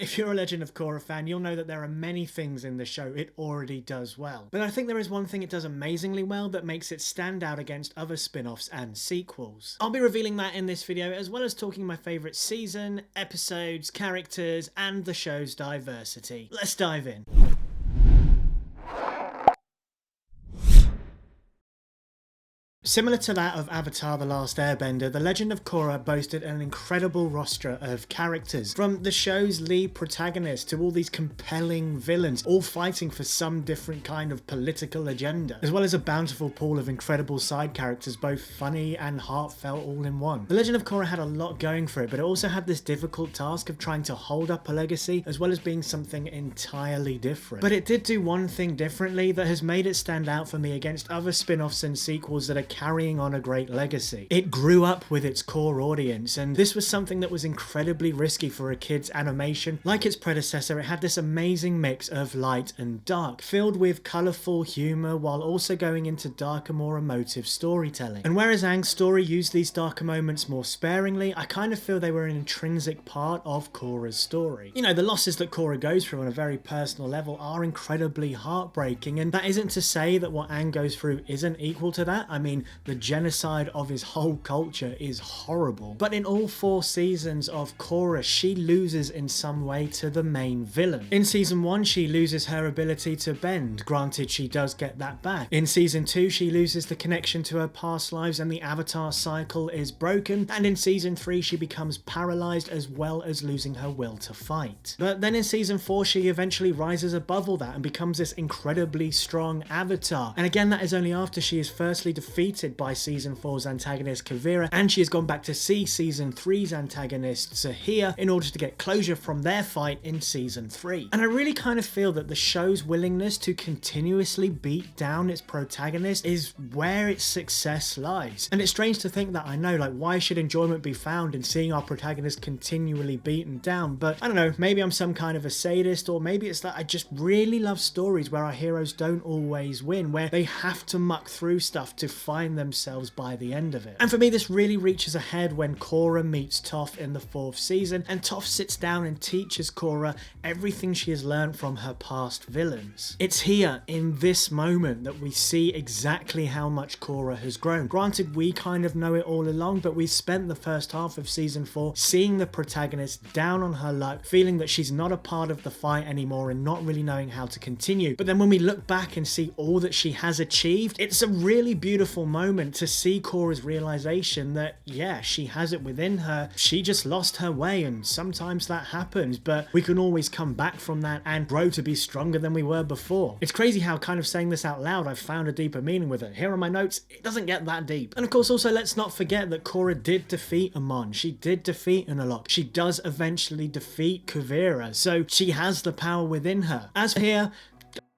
If you're a Legend of Korra fan, you'll know that there are many things in the show it already does well. But I think there is one thing it does amazingly well that makes it stand out against other spin-offs and sequels. I'll be revealing that in this video, as well as talking my favourite season, episodes, characters, and the show's diversity. Let's dive in. Similar to that of Avatar: The Last Airbender, The Legend of Korra boasted an incredible roster of characters, from the show's lead protagonist to all these compelling villains, all fighting for some different kind of political agenda, as well as a bountiful pool of incredible side characters, both funny and heartfelt all in one. The Legend of Korra had a lot going for it, but it also had this difficult task of trying to hold up a legacy, as well as being something entirely different. But it did do one thing differently that has made it stand out for me against other spin-offs and sequels that are carrying on a great legacy. It grew up with its core audience, and this was something that was incredibly risky for a kid's animation. Like its predecessor, it had this amazing mix of light and dark, filled with colourful humour while also going into darker, more emotive storytelling. And whereas Aang's story used these darker moments more sparingly, I kind of feel they were an intrinsic part of Korra's story. You know, the losses that Korra goes through on a very personal level are incredibly heartbreaking, and that isn't to say that what Aang goes through isn't equal to that. I mean, the genocide of his whole culture is horrible. But in all 4 seasons of Korra, she loses in some way to the main villain. In season 1, she loses her ability to bend. Granted, she does get that back. In season 2, she loses the connection to her past lives and the Avatar cycle is broken. And in season 3, she becomes paralyzed, as well as losing her will to fight. But then in season 4, she eventually rises above all that and becomes this incredibly strong Avatar. And again, that is only after she is firstly defeated by season 4's antagonist Kuvira, and she has gone back to see season 3's antagonist Zahir in order to get closure from their fight in season 3. And I really kind of feel that the show's willingness to continuously beat down its protagonist is where its success lies. And it's strange to think that, I know, like, why should enjoyment be found in seeing our protagonist continually beaten down? But I don't know, maybe I'm some kind of a sadist, or maybe it's that I just really love stories where our heroes don't always win, where they have to muck through stuff to find themselves by the end of it. And for me, this really reaches ahead when Korra meets Toph in the 4th season, and Toph sits down and teaches Korra everything she has learned from her past villains. It's here, in this moment, that we see exactly how much Korra has grown. Granted, we kind of know it all along, but we spent the first half of season 4 seeing the protagonist down on her luck, feeling that she's not a part of the fight anymore and not really knowing how to continue. But then when we look back and see all that she has achieved, it's a really beautiful moment to see Korra's realization that, yeah, she has it within her. She just lost her way, and sometimes that happens, but we can always come back from that and grow to be stronger than we were before. It's crazy how, kind of saying this out loud, I've found a deeper meaning with it. Here are my notes, it doesn't get that deep. And of course, also, let's not forget that Korra did defeat Amon. She did defeat Unalaq. She does eventually defeat Kuvira, so she has the power within her. As for here,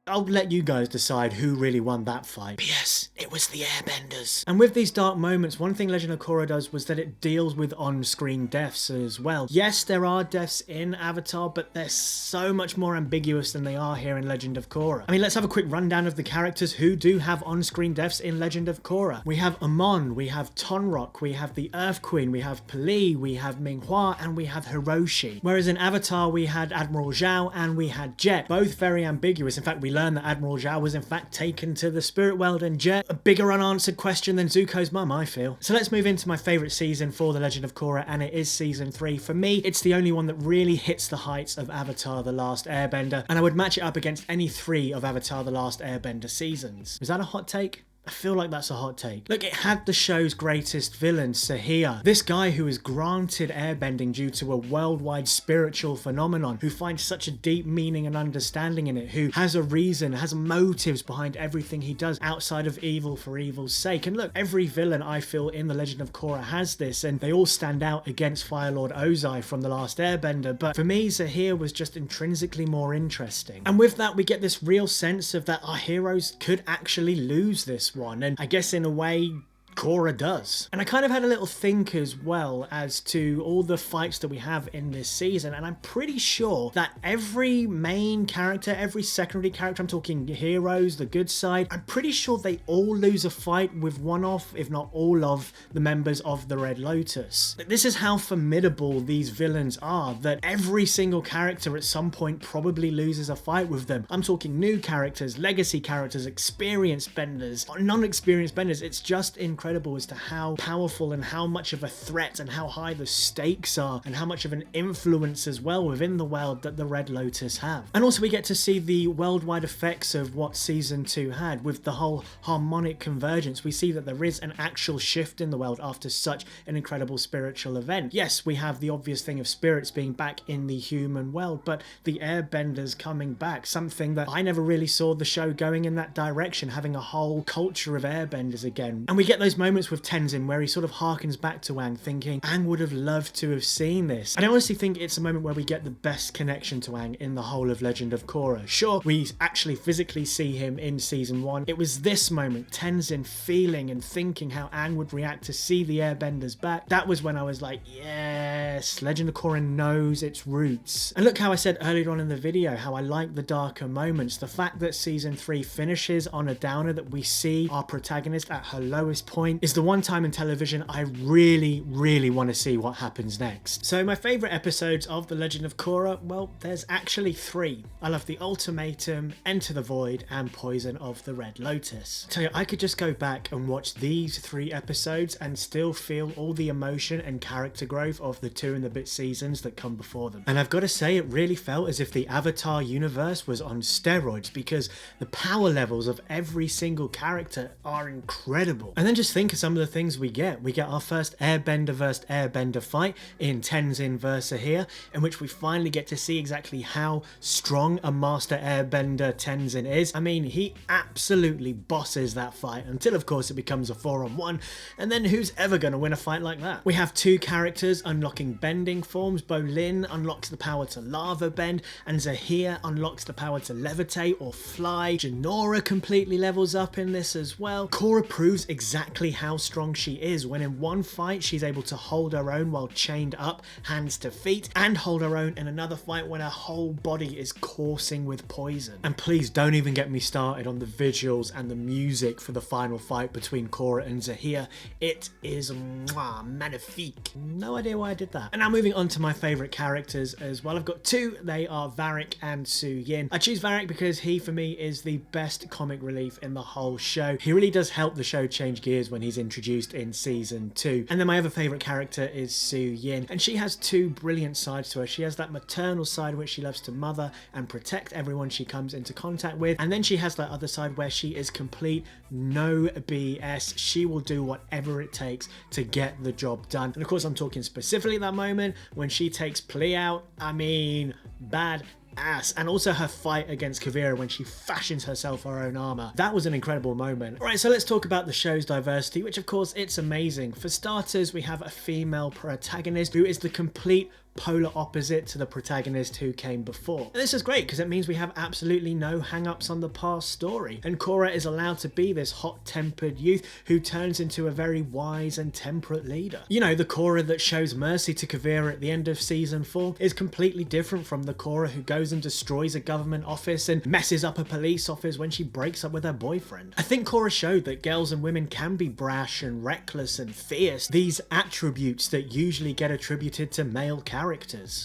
I'll let you guys decide who really won that fight. P.S. It was the Airbenders. And with these dark moments, one thing Legend of Korra does was that it deals with on-screen deaths as well. Yes, there are deaths in Avatar, but they're so much more ambiguous than they are here in Legend of Korra. I mean, let's have a quick rundown of the characters who do have on-screen deaths in Legend of Korra. We have Amon, we have Tonrok, we have the Earth Queen, we have Pali, we have Minghua, and we have Hiroshi. Whereas in Avatar, we had Admiral Zhao and we had Jet, both very ambiguous. In fact, we learned that Admiral Zhao was in fact taken to the spirit world, and Jet, a bigger unanswered question than Zuko's mum, I feel. So let's move into my favourite season for The Legend of Korra, and it is season 3. For me, it's the only one that really hits the heights of Avatar: The Last Airbender, and I would match it up against any 3 of Avatar: The Last Airbender seasons. Is that a hot take? I feel like that's a hot take. Look, it had the show's greatest villain, Zahir. This guy who is granted airbending due to a worldwide spiritual phenomenon, who finds such a deep meaning and understanding in it, who has a reason, has motives behind everything he does outside of evil for evil's sake. And look, every villain I feel in The Legend of Korra has this, and they all stand out against Fire Lord Ozai from The Last Airbender, but for me, Zahir was just intrinsically more interesting. And with that, we get this real sense of that our heroes could actually lose this one, and I guess in a way, Korra does. And I kind of had a little think as well as to all the fights that we have in this season, and I'm pretty sure that every main character, every secondary character, I'm talking heroes, the good side, I'm pretty sure they all lose a fight with one of, if not all of, the members of the Red Lotus. This is how formidable these villains are, that every single character at some point probably loses a fight with them. I'm talking new characters, legacy characters, experienced benders, non-experienced benders. It's just incredible as to how powerful and how much of a threat and how high the stakes are and how much of an influence as well within the world that the Red Lotus have. And also we get to see the worldwide effects of what season 2 had with the whole harmonic convergence. We see that there is an actual shift in the world after such an incredible spiritual event. Yes, we have the obvious thing of spirits being back in the human world, but the airbenders coming back, something that I never really saw the show going in that direction, having a whole culture of airbenders again. And we get those moments with Tenzin where he sort of harkens back to Aang, thinking Aang would have loved to have seen this. And I honestly think it's a moment where we get the best connection to Aang in the whole of Legend of Korra. Sure, we actually physically see him in season 1. It was this moment, Tenzin feeling and thinking how Aang would react to see the airbenders back. That was when I was like, yes, Legend of Korra knows its roots. And look how I said earlier on in the video how I like the darker moments. The fact that season 3 finishes on a downer, that we see our protagonist at her lowest point, is the one time in television I really want to see what happens next. So my favourite episodes of The Legend of Korra, well, there's actually 3. I love The Ultimatum, Enter the Void, and Poison of the Red Lotus. Tell you, I could just go back and watch these 3 episodes and still feel all the emotion and character growth of the 2 and a bit seasons that come before them. And I've got to say, it really felt as if the Avatar universe was on steroids, because the power levels of every single character are incredible. And then just think of some of the things we get. We get our first Airbender versus Airbender fight in Tenzin vs. Ahir, in which we finally get to see exactly how strong a Master Airbender Tenzin is. I mean, he absolutely bosses that fight until, of course, it becomes a 4-on-1, and then who's ever going to win a fight like that? We have 2 characters unlocking bending forms. Bolin unlocks the power to lava bend, and Zahir unlocks the power to levitate or fly. Jinora completely levels up in this as well. Korra proves exactly how strong she is when in one fight she's able to hold her own while chained up, hands to feet, and hold her own in another fight when her whole body is coursing with poison. And please don't even get me started on the visuals and the music for the final fight between Korra and Zahir. It is magnifique. No idea why I did that. And now moving on to my favourite characters as well. I've got 2. They are Varrick and Su Yin. I choose Varrick because he, for me, is the best comic relief in the whole show. He really does help the show change gears when he's introduced in season 2. And then my other favourite character is Su Yin, and she has 2 brilliant sides to her. She has that maternal side which she loves to mother and protect everyone she comes into contact with, and then she has that other side where she is complete no BS. She will do whatever it takes to get the job done. And of course I'm talking specifically that moment when she takes Pli out. I mean, bad ass. And also her fight against Kavira when she fashions herself her own armor. That was an incredible moment. Alright, so let's talk about the show's diversity, which of course it's amazing. For starters, we have a female protagonist who is the complete polar opposite to the protagonist who came before. And this is great because it means we have absolutely no hang-ups on the past story, and Korra is allowed to be this hot-tempered youth who turns into a very wise and temperate leader. You know, the Korra that shows mercy to Kavira at the end of season 4 is completely different from the Korra who goes and destroys a government office and messes up a police office when she breaks up with her boyfriend. I think Korra showed that girls and women can be brash and reckless and fierce, these attributes that usually get attributed to male characters.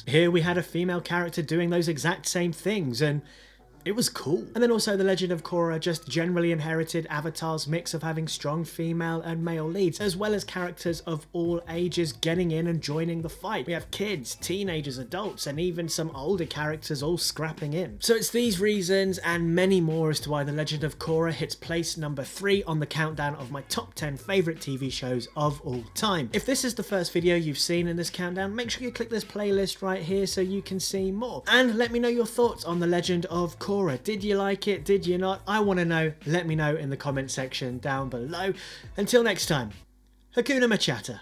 Here we had a female character doing those exact same things, and it was cool. And then also The Legend of Korra just generally inherited Avatar's mix of having strong female and male leads, as well as characters of all ages getting in and joining the fight. We have kids, teenagers, adults, and even some older characters all scrapping in. So it's these reasons and many more as to why The Legend of Korra hits place number 3 on the countdown of my top 10 favourite TV shows of all time. If this is the first video you've seen in this countdown, make sure you click this playlist right here so you can see more. And let me know your thoughts on The Legend of Korra. Did you like it? Did you not? I want to know. Let me know in the comment section down below. Until next time, Hakuna MaChatter.